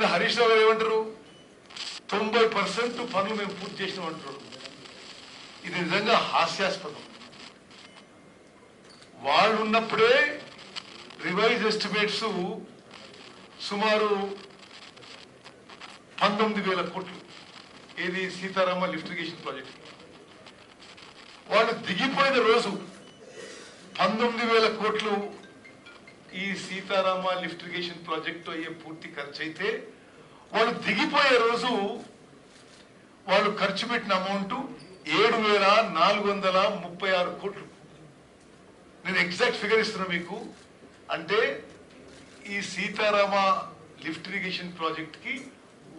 నిన్న హరీష్ రావు గారు ఏమంటారు, 90% పనులు మేము పూర్తి చేసినామంటారు. ఇది నిజంగా హాస్యాస్పదం. వాళ్ళు ఉన్నప్పుడే రివైజ్ ఎస్టిమేట్స్ సుమారు 19,000 కోట్లు. ఏది సీతారామ లిఫ్ట్ ఇరిగేషన్ ప్రాజెక్ట్. వాళ్ళు దిగిపోయిన రోజు 19,000 కోట్లు ఈ సీతారామ లిఫ్ట్ ఇరిగేషన్ ప్రాజెక్టు అయ్యే పూర్తి ఖర్చు అయితే, వాళ్ళు దిగిపోయే రోజు వాళ్ళు ఖర్చు పెట్టిన అమౌంట్ 7,436 కోట్లు. నేను ఎగ్జాక్ట్ ఫిగర్ ఇస్తున్నా మీకు. అంటే ఈ సీతారామ లిఫ్ట్ ఇరిగేషన్ ప్రాజెక్ట్ కి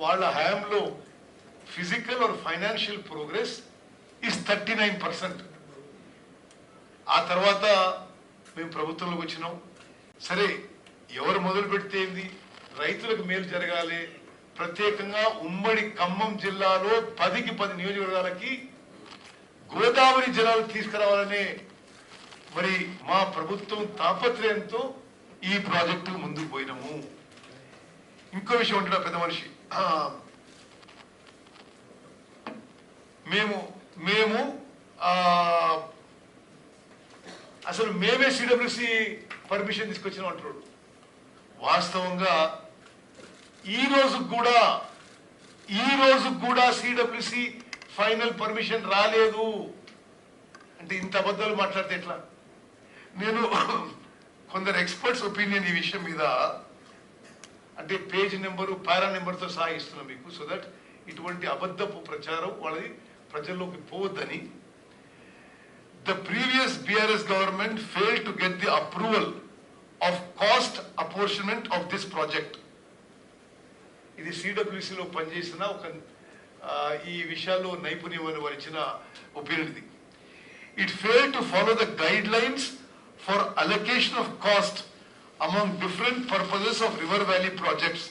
వాళ్ళ హయాంలో physical or financial progress is 39%. ఆ తర్వాత మేము ప్రభుత్వంలోకి వచ్చినాం. సరే, ఎవరు మొదలు పెడితే ఏంది, రైతులకు మేలు జరగాలి. ప్రత్యేకంగా ఉమ్మడి ఖమ్మం జిల్లాలో 10కి 10 నియోజకవర్గాలకి గోదావరి జలాలు తీసుకురావాలనే మరి మా ప్రభుత్వం తాపత్రయంతో ఈ ప్రాజెక్టు ముందుకు పోయినాము. ఇంకో విషయం ఉంటున్నా పెద్ద మనిషి, మేము అసలు మేమే సిడబ్ల్యూసి పర్మిషన్ తీసుకొచ్చినాం అంటున్నాడు. వాస్తవంగా ఈ రోజు కూడా సిడబ్ల్యూసి ఫైనల్ పర్మిషన్ రాలేదు. అంటే ఇంత అబద్ధాలు మాట్లాడితే ఎట్లా? నేను కొందరు ఎక్స్పర్ట్స్ ఒపీనియన్ ఈ విషయం మీద, అంటే పేజ్ నెంబరు పారా నెంబర్తో సహా ఇస్తున్నాం మీకు, సో దట్ ఇటువంటి అబద్ధపు ప్రచారం వాళ్ళది ప్రజల్లోకి పోవద్దని. The previous BRS government failed to get the approval of cost apportionment of this project. ఇది సిడబ్ల్యూసిలో పనిచేసిన ఒక ఈ విషయాల్లో నైపుణ్యం వహించిన ఒపీనియన్ ఇది. It failed to follow the guidelines for allocation of cost among different purposes of River Valley projects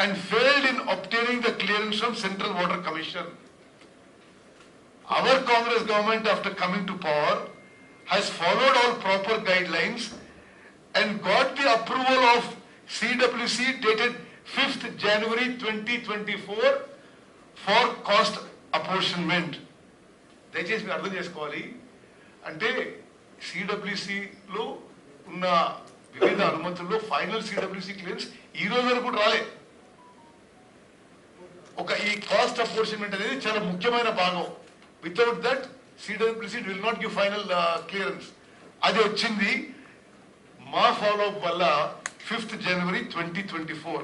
and failed in obtaining the clearance from Central Water Commission. Our Congress government, after coming to power, has followed all proper guidelines and got the approval of CWC dated 5th January 2024 for cost apportionment. దయచేసి మీరు అర్థం చేసుకోవాలి. అంటే సిడబ్ల్యూసిలో ఉన్న వివిధ అనుమతుల్లో final CWC clearance ఈ రోజు వరకు కూడా రాలే. ఈ కాస్ట్ అపోర్షన్మెంట్ అనేది చాలా ముఖ్యమైన భాగం. Without that CWC will not give final clearance. అది వచ్చింది మా ఫాలో అప్ వల్ల 5th January 2024.